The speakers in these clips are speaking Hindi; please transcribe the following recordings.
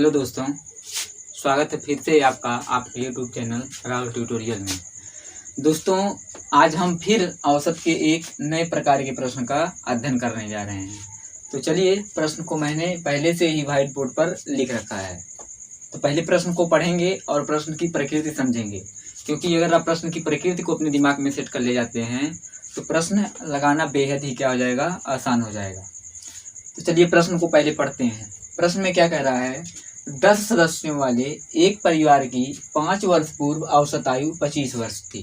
हेलो दोस्तों, स्वागत है फिर से आपका आपके यूट्यूब चैनल राहुल ट्यूटोरियल में। दोस्तों, आज हम फिर औसत के एक नए प्रकार के प्रश्न का अध्ययन करने जा रहे हैं। तो चलिए, प्रश्न को मैंने पहले से ही व्हाइट बोर्ड पर लिख रखा है। तो पहले प्रश्न को पढ़ेंगे और प्रश्न की प्रकृति समझेंगे, क्योंकि अगर आप प्रश्न की प्रकृति को अपने दिमाग में सेट कर ले जाते हैं तो प्रश्न लगाना बेहद ही क्या हो जाएगा, आसान हो जाएगा। तो चलिए प्रश्न को पहले पढ़ते हैं। प्रश्न में क्या कह रहा है, 10 सदस्यों वाले एक परिवार की 5 वर्ष पूर्व औसत आयु 25 वर्ष थी।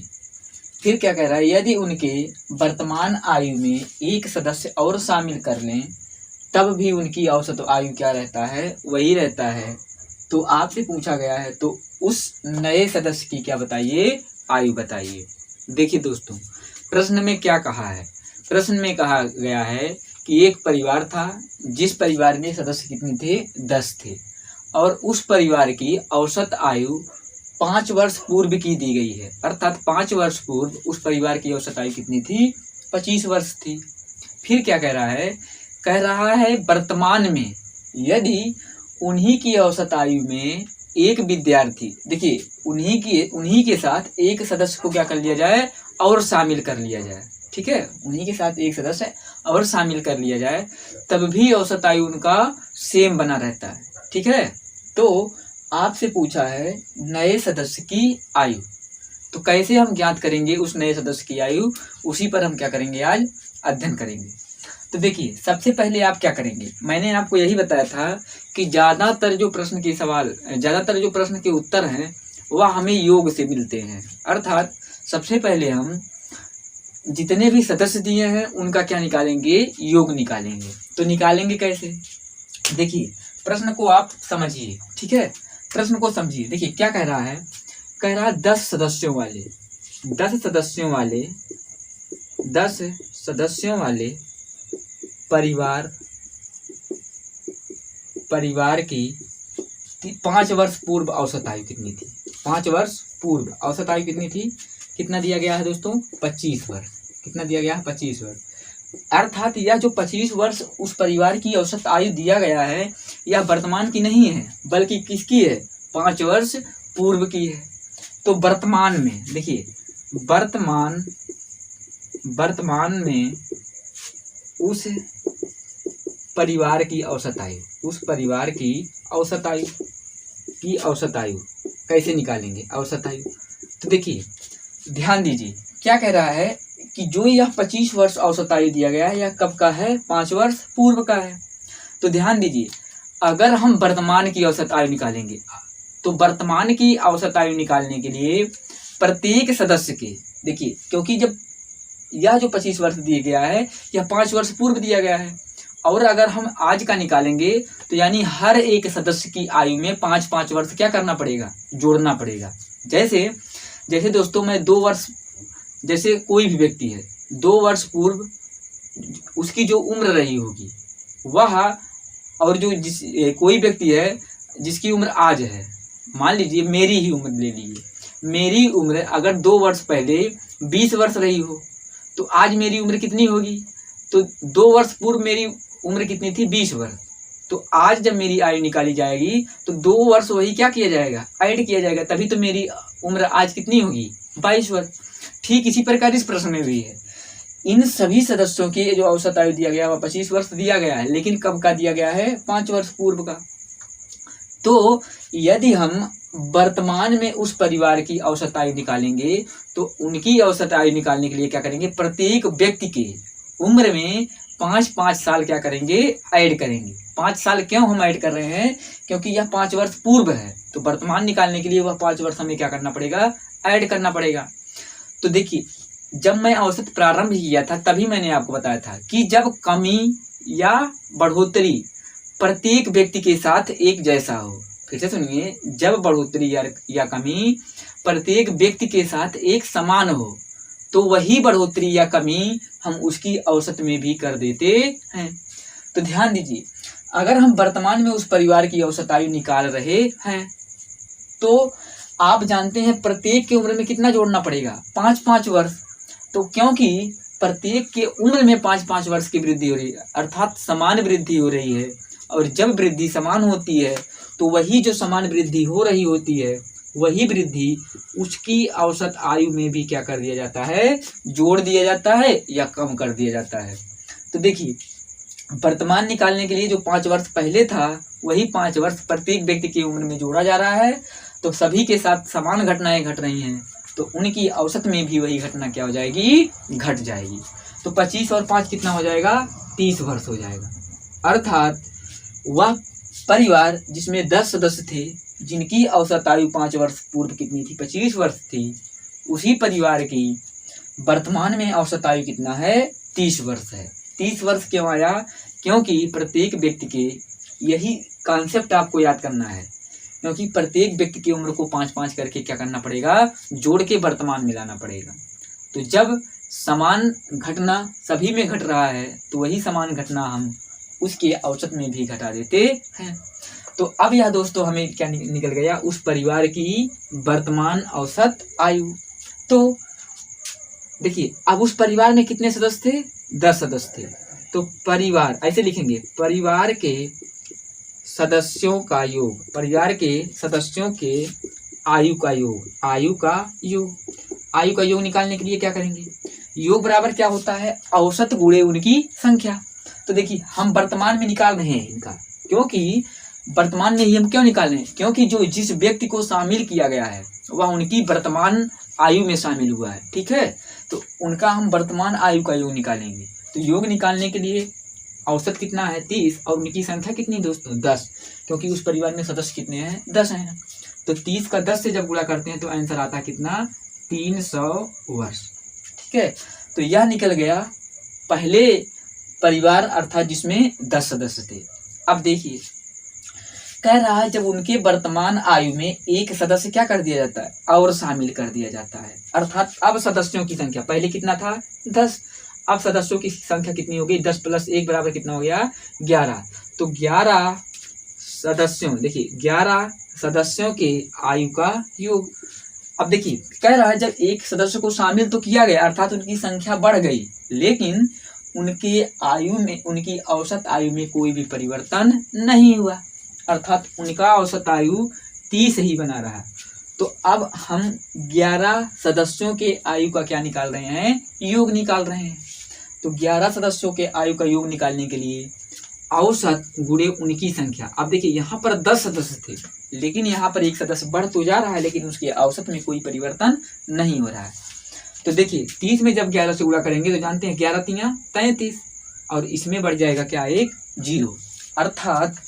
फिर क्या कह रहा है, यदि उनके वर्तमान आयु में एक सदस्य और शामिल कर लें तब भी उनकी औसत आयु क्या रहता है, वही रहता है। तो आपसे पूछा गया है तो उस नए सदस्य की क्या बताइए, आयु बताइए। देखिए दोस्तों, प्रश्न में क्या कहा है, प्रश्न में कहा गया है कि एक परिवार था जिस परिवार में सदस्य कितने थे, 10 थे, और उस परिवार की औसत आयु 5 वर्ष पूर्व की दी गई है। अर्थात 5 वर्ष पूर्व उस परिवार की औसत आयु कितनी थी, 25 वर्ष थी। फिर क्या कह रहा है वर्तमान में यदि उन्हीं की औसत आयु में एक विद्यार्थी, देखिए उन्हीं के साथ एक सदस्य को क्या कर लिया जाए, और शामिल कर लिया जाए। ठीक है, उन्हीं के साथ एक सदस्य और शामिल कर लिया जाए तब भी औसत आयु उनका सेम बना रहता है। ठीक है, तो आपसे पूछा है नए सदस्य की आयु, तो कैसे हम ज्ञात करेंगे उस नए सदस्य की आयु, उसी पर हम क्या करेंगे, आज अध्ययन करेंगे। तो देखिए, सबसे पहले आप क्या करेंगे, मैंने आपको यही बताया था कि ज़्यादातर जो प्रश्न के उत्तर हैं वह हमें योग से मिलते हैं। अर्थात सबसे पहले हम जितने भी सदस्य दिए हैं उनका क्या निकालेंगे, योग निकालेंगे। तो निकालेंगे कैसे, देखिए प्रश्न को आप समझिए। ठीक है, प्रश्न को समझिए। देखिए क्या कह रहा है, 10 सदस्यों वाले परिवार की 5 वर्ष पूर्व औसत आयु कितनी थी। 5 वर्ष पूर्व औसत आयु कितनी थी, कितना दिया गया है दोस्तों, 25 वर्ष। कितना दिया गया है, 25 वर्ष। अर्थात यह जो 25 वर्ष उस परिवार की औसत आयु दिया गया है, यह वर्तमान की नहीं है बल्कि किसकी है, 5 वर्ष पूर्व की है। तो वर्तमान में देखिए, वर्तमान में उस परिवार की औसत आयु कैसे निकालेंगे, औसत आयु। तो देखिए ध्यान दीजिए, क्या कह रहा है कि जो यह 25 वर्ष औसत आयु दिया गया है यह कब का है, 5 वर्ष पूर्व का है। तो ध्यान दीजिए, अगर हम वर्तमान की औसत आयु निकालेंगे तो वर्तमान की औसत आयु निकालने के लिए प्रत्येक सदस्य के, देखिए क्योंकि जब यह जो 25 वर्ष दिया गया है यह 5 वर्ष पूर्व दिया गया है, और अगर हम आज का निकालेंगे तो यानी हर एक सदस्य की आयु में 5-5 वर्ष क्या करना पड़ेगा, जोड़ना पड़ेगा। जैसे दोस्तों मैं 2 वर्ष, जैसे कोई भी व्यक्ति है 2 वर्ष पूर्व उसकी जो उम्र रही होगी वह, और जो कोई व्यक्ति है जिसकी उम्र आज है, मान लीजिए मेरी ही उम्र ले लीजिए, मेरी उम्र अगर 2 वर्ष पहले 20 वर्ष रही हो तो आज मेरी उम्र कितनी होगी, तो 2 वर्ष पूर्व मेरी उम्र कितनी थी, 20 वर्ष। तो आज जब मेरी आयु निकाली जाएगी तो 2 वर्ष वही क्या किया जाएगा, ऐड किया जाएगा, तभी तो मेरी उम्र आज कितनी होगी, 22 वर्ष। ठीक इसी प्रकार इस प्रश्न में भी है, इन सभी सदस्यों की जो औसत आयु दिया गया वह 25 वर्ष दिया गया है, लेकिन कब का दिया गया है, 5 वर्ष पूर्व का। तो यदि हम वर्तमान में उस परिवार की औसत आयु निकालेंगे तो उनकी औसत आयु निकालने के लिए क्या करेंगे, प्रत्येक व्यक्ति के उम्र में 5-5 साल क्या करेंगे, ऐड करेंगे। 5 साल क्यों हम ऐड कर रहे हैं, क्योंकि यह 5 वर्ष पूर्व है, तो वर्तमान निकालने के लिए वह 5 वर्ष हमें क्या करना पड़ेगा, ऐड करना पड़ेगा। तो देखिए, जब मैं औसत प्रारंभ किया था तभी मैंने आपको बताया था कि जब कमी या बढ़ोतरी प्रत्येक व्यक्ति के साथ एक जैसा हो, फिर से सुनिए, जब बढ़ोतरी या कमी प्रत्येक व्यक्ति के साथ एक समान हो तो वही बढ़ोतरी या कमी हम उसकी औसत में भी कर देते हैं। तो ध्यान दीजिए, अगर हम वर्तमान में उस परिवार की औसत आयु निकाल रहे हैं तो आप जानते हैं प्रत्येक की उम्र में कितना जोड़ना पड़ेगा, 5-5 वर्ष। तो क्योंकि प्रत्येक के उम्र में 5-5 वर्ष की वृद्धि हो रही है, अर्थात समान वृद्धि हो रही है, और जब वृद्धि समान होती है तो वही जो समान वृद्धि हो रही होती है, वही वृद्धि उसकी औसत आयु में भी क्या कर दिया जाता है, जोड़ दिया जाता है या कम कर दिया जाता है। तो देखिए, वर्तमान निकालने के लिए जो 5 वर्ष पहले था, वही 5 वर्ष प्रत्येक व्यक्ति की उम्र में जोड़ा जा रहा है। तो सभी के साथ समान घटनाएं घट रही हैं, तो उनकी औसत में भी वही घटना क्या हो जाएगी, घट जाएगी। तो 25 और 5 कितना हो जाएगा, 30 वर्ष हो जाएगा। अर्थात वह परिवार जिसमें 10 सदस्य थे, जिनकी औसत आयु 5 वर्ष पूर्व कितनी थी, 25 वर्ष थी, उसी परिवार की वर्तमान में औसत आयु कितना है, 30 वर्ष है। 30 वर्ष क्यों आया, क्योंकि प्रत्येक व्यक्ति के, यही कॉन्सेप्ट आपको याद करना है, क्योंकि प्रत्येक व्यक्ति की उम्र को 5-5 करके क्या करना पड़ेगा, जोड़ के वर्तमान में लाना पड़ेगा। तो जब समान घटना सभी में घट रहा है, तो वही समान घटना हम उसके औसत में भी घटा देते हैं। तो अब यह दोस्तों हमें क्या निकल गया, उस परिवार की वर्तमान औसत आयु। तो देखिए, अब उस परिवार में कितने सदस्य थे, 10 सदस्य थे। तो परिवार ऐसे लिखेंगे, परिवार के सदस्यों का योग, परिवार के सदस्यों के आयु का योग, आयु का योग। आयु का योग निकालने के लिए क्या करेंगे, योग बराबर क्या होता है, औसत गुणे उनकी संख्या। तो देखिए, हम वर्तमान में निकाल रहे हैं इनका, क्योंकि वर्तमान में ही हम क्यों निकाल रहे हैं, क्योंकि जो जिस व्यक्ति को शामिल किया गया है वह उनकी वर्तमान आयु में शामिल हुआ है, ठीक है। तो उनका हम वर्तमान आयु का योग निकालेंगे। तो योग निकालने के लिए औसत कितना है, 30, और उनकी संख्या कितनी दोस्तों, 10, क्योंकि उस परिवार में सदस्य कितने हैं, 10 हैं। तो 30 का 10 से जब गुणा करते हैं तो आंसर आता है कितना, 300 वर्ष, ठीक है। तो यह निकल गया पहले परिवार, अर्थात जिसमें 10 सदस्य थे। अब देखिए, कह रहा है जब उनके वर्तमान आयु में एक सदस्य क्या कर दिया जाता है, और शामिल कर दिया जाता है। अर्थात अब सदस्यों की संख्या पहले कितना था, 10, अब सदस्यों की संख्या कितनी हो गई, 10 + 1 बराबर कितना हो गया, 11। तो 11 सदस्यों, देखिए 11 सदस्यों के आयु का योग। अब देखिए, कह रहा है जब एक सदस्य को शामिल तो किया गया, अर्थात उनकी संख्या बढ़ गई, लेकिन उनके आयु में, उनकी औसत आयु में कोई भी परिवर्तन नहीं हुआ, अर्थात उनका औसत आयु 30 ही बना रहा। तो अब हम 11 सदस्यों के आयु का क्या निकाल रहे हैं, योग निकाल रहे हैं। तो 11 सदस्यों के आयु का योग निकालने के लिए औसत गुणे उनकी संख्या। अब देखिए, यहाँ पर 10 सदस्य थे, लेकिन यहाँ पर एक सदस्य बढ़ तो जा रहा है, लेकिन उसके औसत में कोई परिवर्तन नहीं हो रहा है। तो देखिए, 30 में जब 11 से गुणा करेंगे तो जानते हैं 11 तिया 33, और इसमें बढ़ जाएगा क्या, एक 0, अर्थात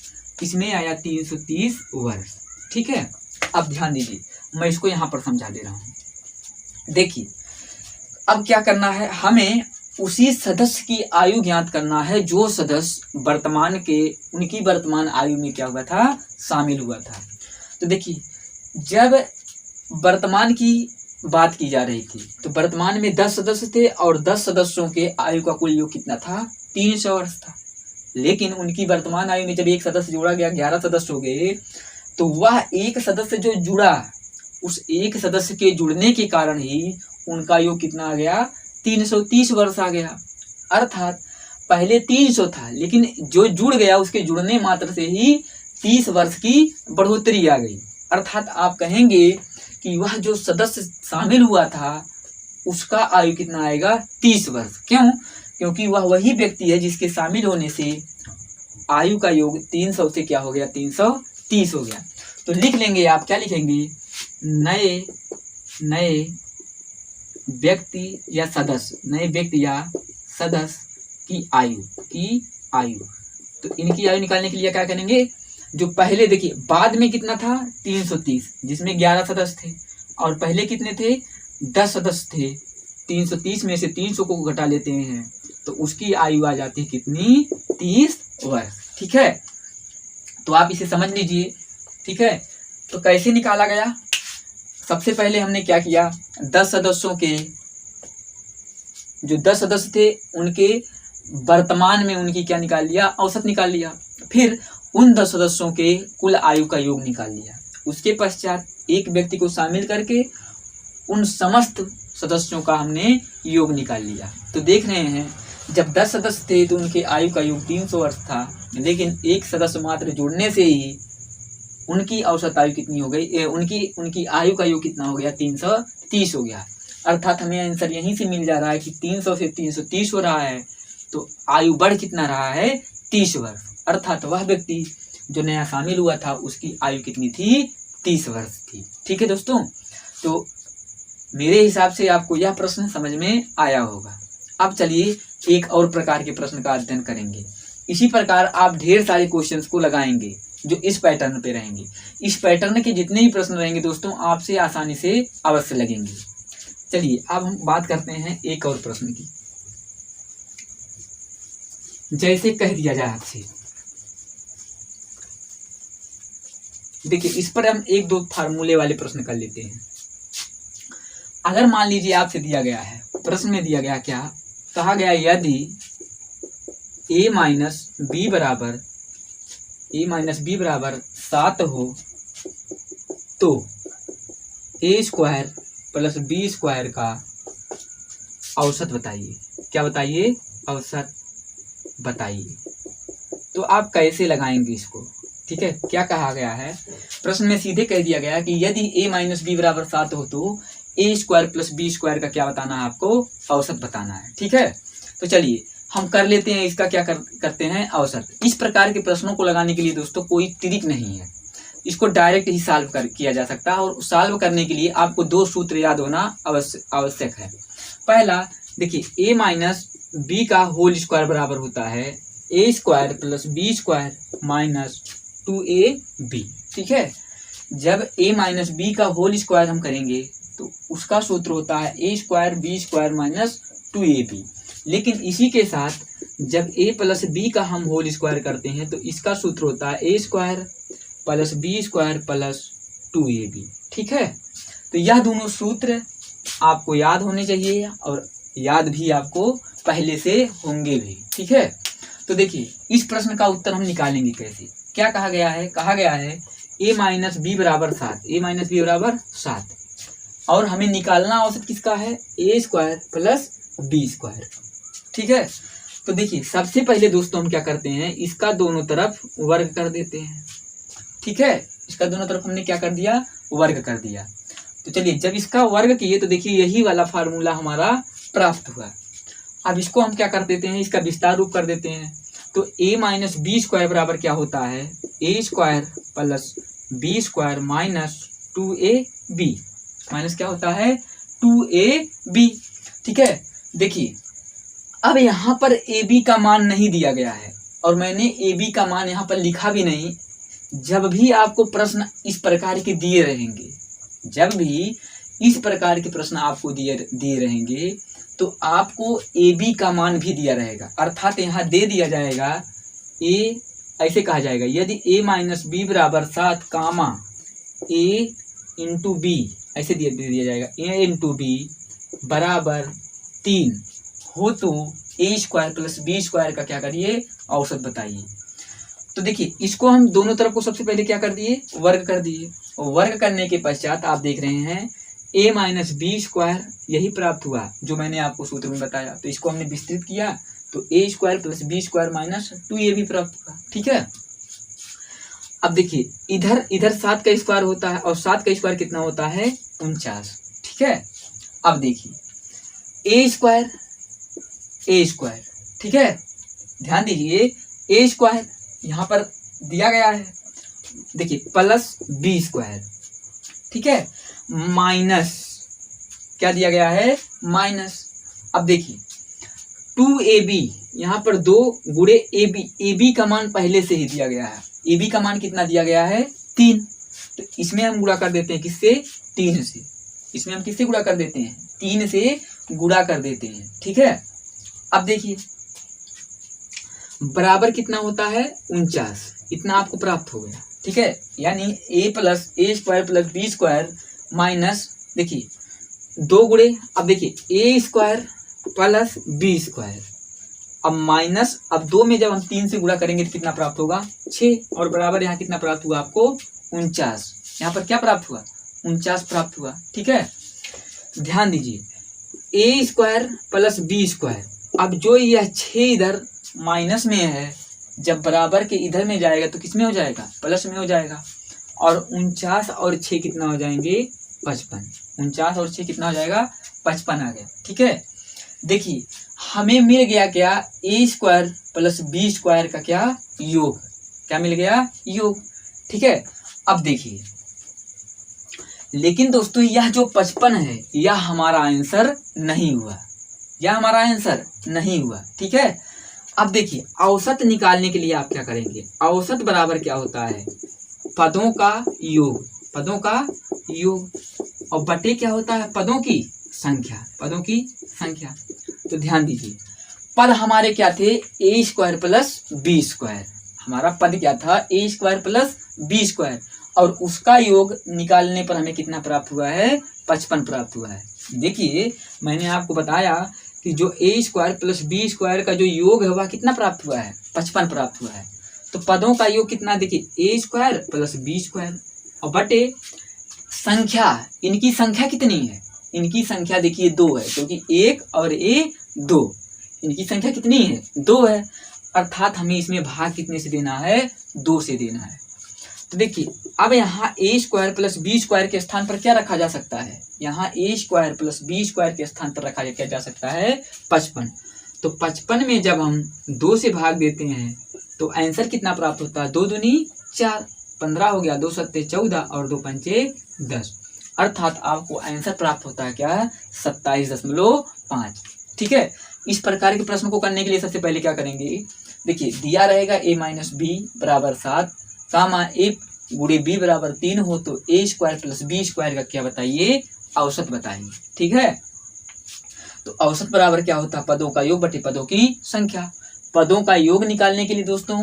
इसमें आया 330 वर्ष, ठीक है। अब ध्यान दीजिए, मैं इसको यहाँ पर समझा दे रहा हूँ। देखिए, अब क्या करना है, हमें उसी सदस्य की आयु ज्ञात करना है जो सदस्य वर्तमान के, उनकी वर्तमान आयु में क्या हुआ था, शामिल हुआ था। तो देखिए, जब वर्तमान की बात की जा रही थी, तो वर्तमान में 10 सदस्य थे, और 10 सदस्यों के आयु का कुल योग कितना था, 300 वर्ष था। लेकिन उनकी वर्तमान आयु में जब एक सदस्य जोड़ा गया, 11 सदस्य हो गए, तो वह एक सदस्य जो जुड़ा, उस एक सदस्य के जुड़ने के कारण ही उनका योग कितना आ गया, 330 वर्ष आ गया। अर्थात पहले 300 था, लेकिन जो जुड़ गया उसके जुड़ने मात्र से ही 30 वर्ष की बढ़ोतरी आ गई। अर्थात आप कहेंगे कि वह जो सदस्य शामिल हुआ था उसका आयु कितना आएगा, 30 वर्ष। क्यों, क्योंकि वह वही व्यक्ति है जिसके शामिल होने से आयु का योग 300 से क्या हो गया, 330 हो गया। तो लिख लेंगे, आप क्या लिखेंगे, नए व्यक्ति या सदस्य, नए व्यक्ति या सदस्य की आयु। तो इनकी आयु निकालने के लिए क्या करेंगे, जो पहले देखिए बाद में कितना था, 330, जिसमें 11 सदस्य थे, और पहले कितने थे, 10 सदस्य थे। 330 में से 300 को घटा लेते हैं तो उसकी आयु आ जाती है कितनी, 30 वर्ष, ठीक है। तो आप इसे समझ लीजिए, ठीक है। तो कैसे निकाला गया, सबसे पहले हमने क्या किया, 10 सदस्यों के, जो 10 सदस्य थे उनके वर्तमान में उनकी क्या निकाल लिया, औसत निकाल लिया। फिर उन 10 सदस्यों के कुल आयु का योग निकाल लिया। उसके पश्चात एक व्यक्ति को शामिल करके उन समस्त सदस्यों का हमने योग निकाल लिया। तो देख रहे हैं, जब 10 सदस्य थे तो उनके आयु का योग 300 वर्ष था, लेकिन एक सदस्य मात्र जुड़ने से ही उनकी औसत आयु कितनी हो गई, उनकी आयु का योग कितना हो गया, 330 हो गया। अर्थात हमें आंसर यहीं से मिल जा रहा है कि 300 से 330 हो रहा है, तो आयु बढ़ कितना रहा है, 30 वर्ष। अर्थात वह व्यक्ति जो नया शामिल हुआ था उसकी आयु कितनी थी, 30 वर्ष थी। ठीक है दोस्तों, तो मेरे हिसाब से आपको यह प्रश्न समझ में आया होगा। अब चलिए एक और प्रकार के प्रश्न का अध्ययन करेंगे। इसी प्रकार आप ढेर सारे क्वेश्चंस को लगाएंगे जो इस पैटर्न पे रहेंगे। इस पैटर्न के जितने भी प्रश्न रहेंगे दोस्तों आपसे आसानी से अवश्य लगेंगे। चलिए अब हम बात करते हैं एक और प्रश्न की। जैसे कह दिया जाए आपसे, देखिए इस पर हम एक दो फार्मूले वाले प्रश्न कर लेते हैं। अगर मान लीजिए आपसे दिया गया है, प्रश्न में दिया गया क्या, कहा गया यदि a माइनस बी बराबर 7 हो तो a square plus B square का औसत बताइए। क्या बताइए, औसत बताइए। तो आप कैसे लगाएंगे इसको, ठीक है। क्या कहा गया है, प्रश्न में सीधे कह दिया गया कि यदि a माइनस बी बराबर 7 हो तो a square plus B square का क्या बताना है, आपको औसत बताना है। ठीक है, तो चलिए हम कर लेते हैं इसका क्या करते हैं, औसत। इस प्रकार के प्रश्नों को लगाने के लिए दोस्तों कोई ट्रिक नहीं है, इसको डायरेक्ट ही सॉल्व किया जा सकता है। और सॉल्व करने के लिए आपको दो सूत्र याद होना आवश्यक है। पहला देखिए, a माइनस बी का होल स्क्वायर बराबर होता है a square plus B square minus 2ab। ठीक है, जब a माइनस बी का होल स्क्वायर हम करेंगे तो उसका सूत्र होता है a square B square minus 2ab। लेकिन इसी के साथ जब a प्लस बी का हम होल स्क्वायर करते हैं तो इसका सूत्र होता है a square plus B square plus 2ab। ठीक है, तो यह दोनों सूत्र आपको याद होने चाहिए और याद भी आपको पहले से होंगे भी। ठीक है, तो देखिए इस प्रश्न का उत्तर हम निकालेंगे कैसे। क्या कहा गया है, कहा गया है a माइनस बी बराबर 7, और हमें निकालना औसत किसका है, a square plus B square. ठीक है, तो देखिए सबसे पहले दोस्तों हम क्या करते हैं, इसका दोनों तरफ वर्ग कर देते हैं। ठीक है, इसका दोनों तरफ हमने क्या कर दिया, वर्ग कर दिया। तो चलिए जब इसका वर्ग किए तो देखिए यही वाला फार्मूला हमारा प्राप्त हुआ। अब इसको हम क्या कर देते हैं, इसका विस्तार रूप कर देते हैं। तो a माइनस बी स्क्वायर बराबर क्या होता है, a square plus B square minus 2ab, minus क्या होता है 2ab। ठीक है, देखिए अब यहाँ पर ab का मान नहीं दिया गया है और मैंने ab का मान यहाँ पर लिखा भी नहीं। जब भी आपको प्रश्न इस प्रकार के दिए रहेंगे, जब भी इस प्रकार के प्रश्न आपको दिए रहेंगे तो आपको ab का मान भी दिया रहेगा। अर्थात यहाँ दे दिया जाएगा a, ऐसे कहा जाएगा यदि a माइनस बी बराबर 7 कामा a इंटू बी, ऐसे दे दिया जाएगा a इंटू बी बराबर 3 हो तो a square plus B square का क्या करिए, औसत बताइए। तो देखिए इसको हम दोनों तरफ को सबसे पहले क्या कर दिए, वर्ग कर दिए। वर्ग करने के पश्चात आप देख रहे हैं a माइनस बी स्क्वायर यही प्राप्त हुआ जो मैंने आपको सूत्र में बताया। तो इसको हमने विस्तृत किया तो a square plus B square minus 2ab प्राप्त हुआ। ठीक है, अब देखिए इधर 7 का स्क्वायर होता है और 7 का स्क्वायर कितना होता है 49। ठीक है, अब देखिए a स्क्वायर, ठीक है, ध्यान दीजिए a स्क्वायर यहाँ पर दिया गया है, देखिए प्लस बी स्क्वायर। ठीक है, माइनस क्या दिया गया है, माइनस। अब देखिए 2ab यहाँ पर 2 गुणे ab का मान पहले से ही दिया गया है। ab का मान कितना दिया गया है 3, तो इसमें हम गुणा कर देते हैं किससे, 3 से। इसमें हम किससे गुणा कर देते हैं, 3 से गुणा कर देते हैं। ठीक है, अब देखिए बराबर कितना होता है 49, इतना आपको प्राप्त हो गया। ठीक है, यानी a square plus B square minus, देखिए 2 गुणे, अब देखिए a square plus B square, अब माइनस, अब 2 में जब हम 3 से गुणा करेंगे तो कितना प्राप्त होगा 6, और बराबर यहाँ कितना प्राप्त हुआ आपको 49। यहाँ पर क्या प्राप्त हुआ 49 प्राप्त हुआ। ठीक है, ध्यान दीजिए a square plus B square, अब जो यह 6 इधर माइनस में है जब बराबर के इधर में जाएगा तो किस में हो जाएगा, प्लस में हो जाएगा। और 49 और 6 कितना हो जाएंगे 55। 49 और 6 कितना हो जाएगा 55 आ गया। ठीक है, देखिए हमें मिल गया क्या, ए स्क्वायर प्लस बी स्क्वायर का क्या योग, क्या मिल गया योग। ठीक है, अब देखिए लेकिन दोस्तों यह जो 55 है यह हमारा आंसर नहीं हुआ, यह हमारा आंसर नहीं हुआ। ठीक है, अब देखिए औसत निकालने के लिए आप क्या करेंगे, औसत बराबर क्या होता है पदों का योग, पदों का योग, और बटे क्या होता है पदों की संख्या, पदों की संख्या। तो ध्यान दीजिए पद हमारे क्या थे ए स्क्वायर प्लस बी स्क्वायर, हमारा पद क्या था ए स्क्वायर प्लस बी स्क्वायर, और उसका योग निकालने पर हमें कितना प्राप्त हुआ है 55 प्राप्त हुआ है। देखिए मैंने आपको बताया कि जो ए स्क्वायर प्लस बी स्क्वायर का जो योग है वह कितना प्राप्त हुआ है 55 प्राप्त हुआ है। तो पदों का योग कितना, देखिए ए स्क्वायर प्लस बी स्क्वायर और बटे संख्या, इनकी संख्या कितनी है, इनकी संख्या देखिए 2 है, क्योंकि 1 और ए 2, इनकी संख्या कितनी है 2 है, अर्थात हमें इसमें भाग कितने से देना है 2 से देना है। तो देखिए अब यहाँ ए स्क्वायर प्लस बी स्क्वायर के स्थान पर क्या रखा जा सकता है, यहाँ ए स्क्वायर प्लस बी स्क्वायर के स्थान पर रखा क्या जा सकता है 55। तो 55 में जब हम 2 से भाग देते हैं तो आंसर कितना प्राप्त होता है, 2 दूनी 4, 15 हो गया, 2 सत्ते 14 और 2 पंचे 10, अर्थात आपको आंसर प्राप्त होता है क्या 27.5। ठीक है, इस प्रकार के प्रश्न को करने के लिए सबसे पहले क्या करेंगे, देखिए दिया रहेगा a माइनस बी बराबर 7 कामा ए गुणे बी बराबर 3 हो तो ए स्क्वायर प्लस बी स्क्वायर का क्या बताइए औसत बताइए। ठीक है, तो औसत बराबर क्या होता है पदों का योग बटे पदों की संख्या। पदों का योग निकालने के लिए दोस्तों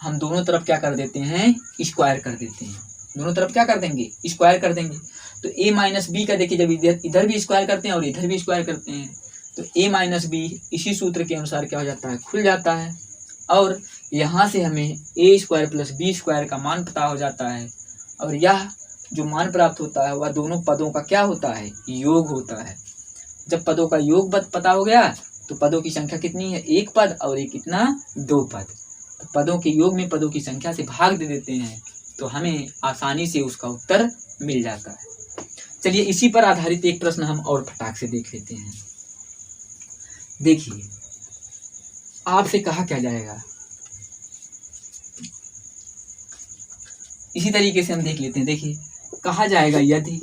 हम दोनों तरफ क्या कर देते हैं स्क्वायर कर देते हैं, दोनों तरफ क्या कर देंगे स्क्वायर कर देंगे। तो a माइनस बी का देखिए जब इधर भी स्क्वायर करते हैं और इधर भी स्क्वायर करते हैं तो a माइनस बी इसी सूत्र के अनुसार क्या हो जाता है खुल जाता है, और यहाँ से हमें ए स्क्वायर प्लस बी स्क्वायर का मान पता हो जाता है, और यह जो मान प्राप्त होता है वह दोनों पदों का क्या होता है योग होता है। जब पदों का योग पता हो गया तो पदों की संख्या कितनी है 1 पद और एक कितना 2 पद, तो पदों के योग में पदों की संख्या से भाग दे देते हैं तो हमें आसानी से उसका उत्तर मिल जाता है। चलिए इसी पर आधारित एक प्रश्न हम और फटाक से देख लेते हैं। देखिए आपसे कहा क्या जाएगा, इसी तरीके से हम देख लेते हैं। देखिए कहा जाएगा यदि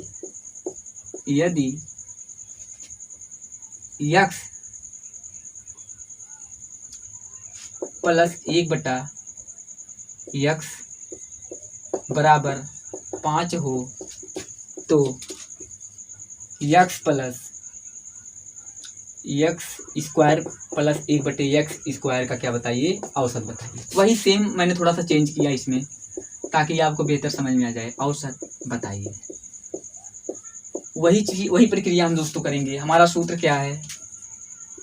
x प्लस 1/x बराबर 5 हो तो x plus x square plus 1/x square का क्या बताइए औसत बताइए। वही सेम मैंने थोड़ा सा चेंज किया इसमें ताकि आपको बेहतर समझ में आ जाए, औसत बताइए। वही चीज वही प्रक्रिया हम दोस्तों करेंगे। हमारा सूत्र क्या है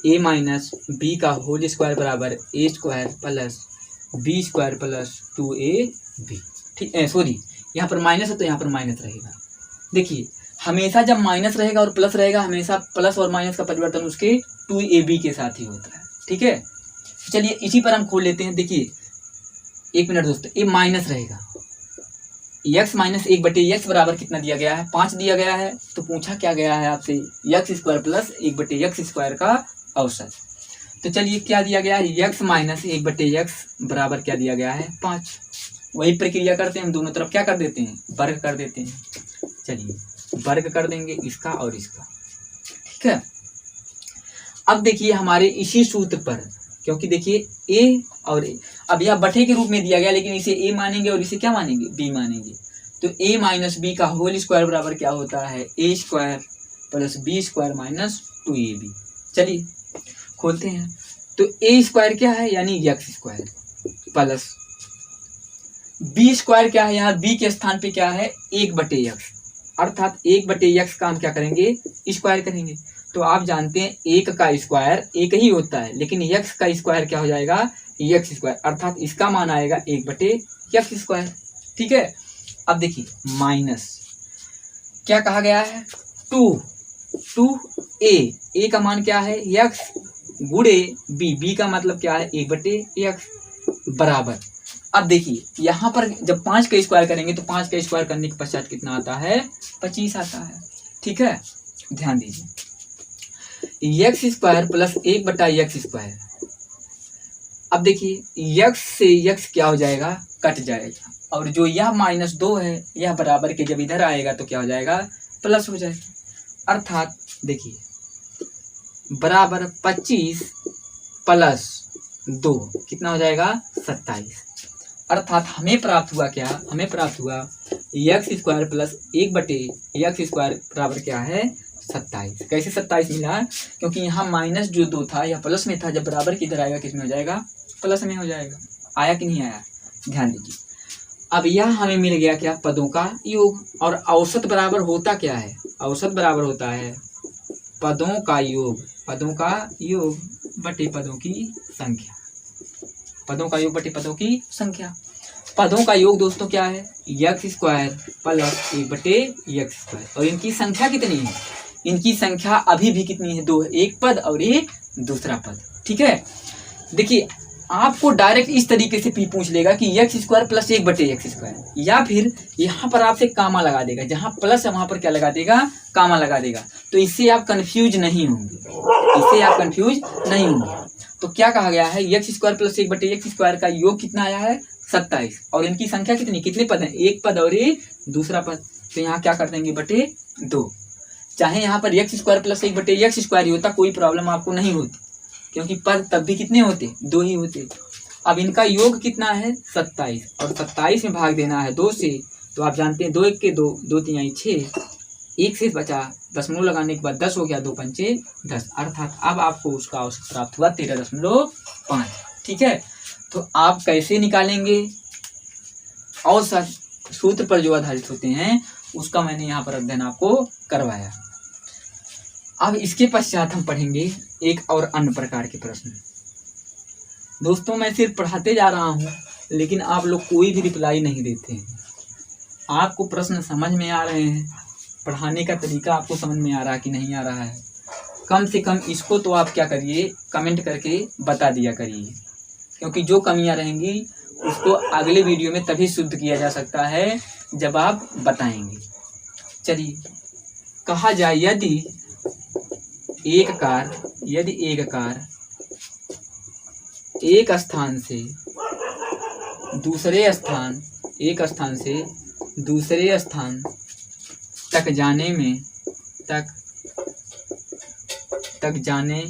a माइनस बी का होल स्क्वायर बराबर A square plus B square plus 2ab। ठीक है, सॉरी यहाँ पर माइनस है तो यहाँ पर माइनस रहेगा। देखिए हमेशा जब माइनस रहेगा और प्लस रहेगा हमेशा प्लस और माइनस का परिवर्तन उसके 2ab के साथ ही होता है। ठीक है, चलिए इसी पर हम खोल लेते हैं। देखिए 1 मिनट दोस्तों, ये माइनस रहेगा, x माइनस 1/x बराबर कितना दिया गया है 5 दिया गया है, तो पूछा क्या गया है आपसे x square plus 1/x square का औसत। तो चलिए क्या दिया गया है x माइनस 1/x बराबर क्या दिया गया है 5। वही प्रक्रिया करते हैं हम, दोनों तरफ क्या कर देते हैं वर्ग कर देते हैं। चलिए वर्ग कर देंगे इसका और इसका। ठीक है, अब देखिए हमारे इसी सूत्र पर, क्योंकि देखिए a और a अब यह बटे के रूप में दिया गया लेकिन इसे a मानेंगे और इसे क्या मानेंगे b मानेंगे, तो a माइनस बी का होल स्क्वायर बराबर क्या होता है a square plus B square minus 2ab। चलिए खोलते हैं, तो a स्क्वायर क्या है यानी x square plus B square क्या है, यहाँ b के स्थान पे क्या है 1/x, अर्थात 1/x का हम क्या करेंगे स्क्वायर करेंगे। तो आप जानते हैं 1 का स्क्वायर 1 ही होता है, लेकिन x का स्क्वायर क्या हो जाएगा x स्क्वायर, अर्थात इसका मान आएगा 1/x स्क्वायर। ठीक है, अब देखिए माइनस क्या कहा गया है 2a का मान क्या है x गुणे b का मतलब क्या है 1/x बराबर, अब देखिए यहाँ पर जब 5 का स्क्वायर करेंगे तो 5 का स्क्वायर करने के पश्चात कितना आता है, 25 आता है। ठीक है, ध्यान दीजिए, एक्स स्क्वायर प्लस 1/x²। अब देखिए x से x क्या हो जाएगा, कट जाएगा, और जो यह -2 है यह बराबर के जब इधर आएगा तो क्या हो जाएगा, प्लस हो जाएगा। अर्थात देखिए बराबर 25 प्लस 2 कितना हो जाएगा, 27। अर्थात हमें प्राप्त हुआ क्या, हमें प्राप्त हुआ x² प्लस 1/x² बराबर क्या है, 27। कैसे 27 मिला, क्योंकि यहाँ -2 था यह प्लस में था, जब बराबर की इधर आएगा किस में हो जाएगा, प्लस में हो जाएगा। आया कि नहीं आया, ध्यान दीजिए। अब यह हमें मिल गया क्या, पदों का योग। और औसत बराबर होता क्या है, औसत बराबर होता है पदों का योग, पदों का योग बटे पदों की संख्या, पदों का योग बटे पदों की संख्या। पदों का योग दोस्तों क्या है, x² प्लस 1/x²। और इनकी संख्या कितनी है, इनकी संख्या अभी भी कितनी है, 2 है, एक पद और एक दूसरा पद। ठीक है, देखिए आपको डायरेक्ट इस तरीके से भी पूछ लेगा कि x² प्लस 1/x², या फिर यहाँ पर आपसे कामा लगा देगा, जहाँ प्लस है वहां पर क्या लगा देगा, कामा लगा देगा। तो इससे आप कंफ्यूज नहीं होंगे, इससे आप कंफ्यूज नहीं होंगे। तो क्या कहा गया है, x² प्लस 1/x² का योग कितना आया है, 27। और इनकी संख्या कितनी, कितने पद हैं, एक पद और एक दूसरा पद। तो यहाँ क्या कर देंगे, बटे 2। चाहे यहाँ पर x² प्लस 1/x² ही होता, कोई प्रॉब्लम आपको नहीं होती, क्योंकि पद तब भी कितने होते, 2 ही होते। अब इनका योग कितना है, 27, और 27 में भाग देना है 2 से। तो आप जानते हैं 2 1 के 2, 2 3 6, 1 से बचा, दशमलव लगाने के बाद 10 हो गया, 2 पंचे 10। अर्थात अब आपको उसका औसत प्राप्त हुआ 13.5। ठीक है, तो आप कैसे निकालेंगे औसत, सूत्र पर जो आधारित होते हैं उसका मैंने यहाँ पर अध्ययन आपको करवाया। अब इसके पश्चात हम पढ़ेंगे एक और अन्य प्रकार के प्रश्न। दोस्तों मैं सिर्फ पढ़ाते जा रहा हूँ, लेकिन आप लोग कोई भी रिप्लाई नहीं देते हैं। आपको प्रश्न समझ में आ रहे हैं, पढ़ाने का तरीका आपको समझ में आ रहा है कि नहीं आ रहा है, कम से कम इसको तो आप क्या करिए, कमेंट करके बता दिया करिए, क्योंकि जो कमियां रहेंगी उसको अगले वीडियो में तभी शुद्ध किया जा सकता है जब आप बताएंगे। चलिए, कहा जाए यदि एक कार एक स्थान से दूसरे स्थान, एक स्थान से दूसरे स्थान तक जाने में तक जाने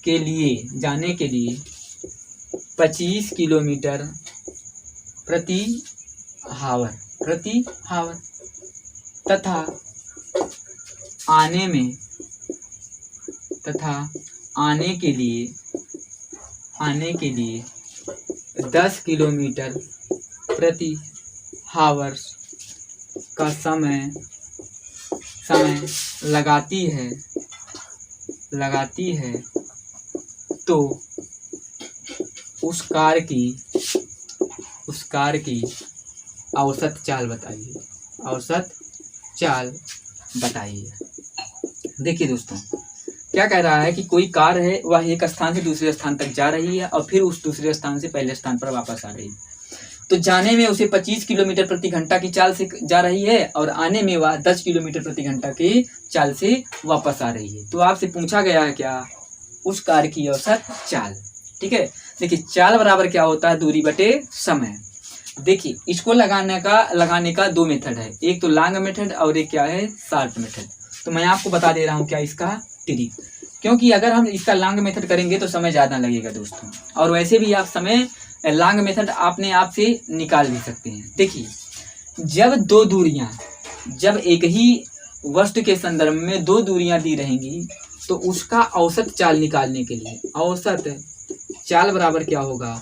के लिए 25 किलोमीटर प्रति हावर तथा आने के लिए 10 किलोमीटर प्रति हावर का समय लगाती है तो उस कार की औसत चाल बताइए। देखिए दोस्तों, क्या कह रहा है कि कोई कार है, वह एक स्थान से दूसरे स्थान तक जा रही है और फिर उस दूसरे स्थान से पहले स्थान पर वापस आ रही है। तो जाने में उसे 25 किलोमीटर प्रति घंटा की चाल से जा रही है और आने में वह 10 किलोमीटर प्रति घंटा की चाल से वापस आ रही है। तो आपसे पूछा गया है क्या, उस कार की औसत चाल। ठीक है, देखिए चाल बराबर क्या होता है, दूरी बटे समय। देखिए इसको लगाने का 2 मेथड है, एक तो लॉन्ग मेथड और एक क्या है, शॉर्ट मेथड। तो मैं आपको बता दे रहा हूँ क्या इसका ट्रिक, क्योंकि अगर हम इसका लॉन्ग मेथड करेंगे तो समय ज़्यादा लगेगा दोस्तों, और वैसे भी आप समय लॉन्ग मेथड अपने आप से निकाल भी सकते हैं। देखिए जब एक ही वस्तु के संदर्भ में 2 दूरियां दी रहेंगी तो उसका औसत चाल निकालने के लिए औसत चाल बराबर क्या होगा,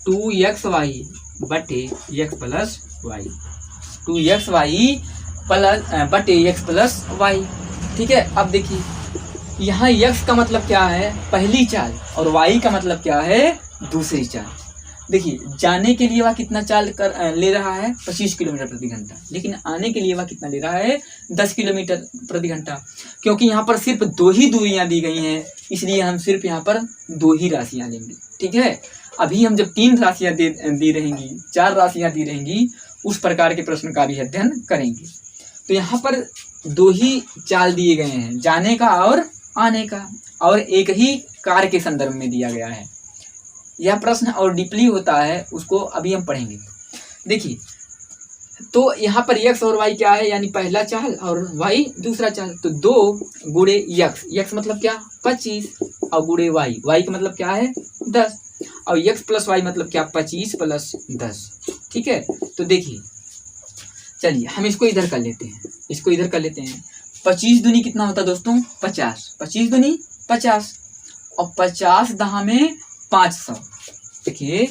2xy बटे x प्लस वाई, 2xy बटे x प्लस वाई। ठीक है, अब देखिए यहाँ x का मतलब क्या है, पहली चाल, और y का मतलब क्या है, दूसरी चाल। देखिए जाने के लिए वह कितना चाल ले रहा है, 25 किलोमीटर प्रति घंटा, लेकिन आने के लिए वह कितना ले रहा है, 10 किलोमीटर प्रति घंटा। क्योंकि यहाँ पर सिर्फ 2 ही दूरियां दी गई हैं, इसलिए हम सिर्फ यहाँ पर 2 ही राशियां लेंगे। ठीक है, अभी हम जब 3 राशियां दी रहेंगी, 4 राशियां दी रहेंगी, उस प्रकार के प्रश्न का भी अध्ययन करेंगे। तो यहाँ पर 2 ही चाल दिए गए हैं, जाने का और आने का, और एक ही कार्य के संदर्भ में दिया गया है। यह प्रश्न और डीपली होता है, उसको अभी हम पढ़ेंगे। देखिए, तो यहाँ पर x और y क्या है, यानी पहला चाल और y दूसरा चाल। तो 2 गुणे x मतलब क्या 25, और गुणे y का मतलब क्या है 10, और x प्लस y मतलब क्या 25 प्लस 10। ठीक है, तो देखिए, चलिए हम इसको इधर कर लेते हैं, इसको इधर कर लेते हैं। 25 दूनी कितना होता है दोस्तों 50, 25 दूनी 50, और 50 दहा में 500। देखिए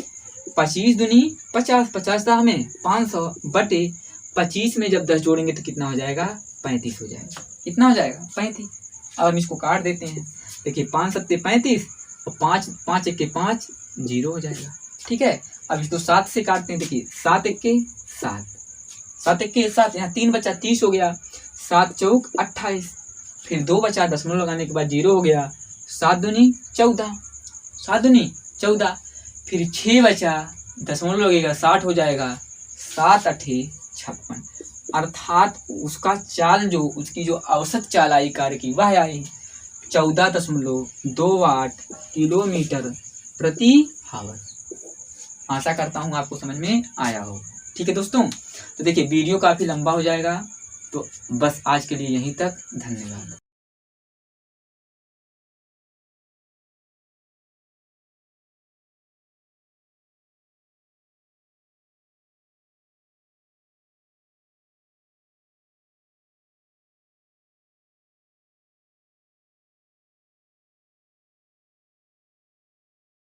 25 दूनी 50, 50 दहा में 500 बटे 25 में जब 10 जोड़ेंगे तो कितना हो जाएगा 35 हो जाएगा। कितना हो जाएगा 35। अब हम इसको काट देते हैं। देखिए 5 सत्ते 35 और 5 एक के 5, 0 हो जाएगा। ठीक है, अब इसको 7 से काटते हैं। देखिए 7 एक के 7, 7 एक के 7, यहाँ 3 बचा 30 हो गया, 7 चौक 28, फिर 2 बचा, दशमलव लगाने के बाद 0 हो गया, 7 दूनी 14, 7 दूनी 14, फिर 6 बचा, दशमलव लगेगा 60 हो जाएगा, 7 अठे 56। अर्थात उसका चाल जो उसकी जो औसत चाल आई कार्य की वह आई 14.28 किलोमीटर प्रति आवर। आशा करता हूँ आपको समझ में आया हो। ठीक है दोस्तों, तो देखिए वीडियो काफ़ी लंबा हो जाएगा, तो बस आज के लिए यहीं तक। धन्यवाद।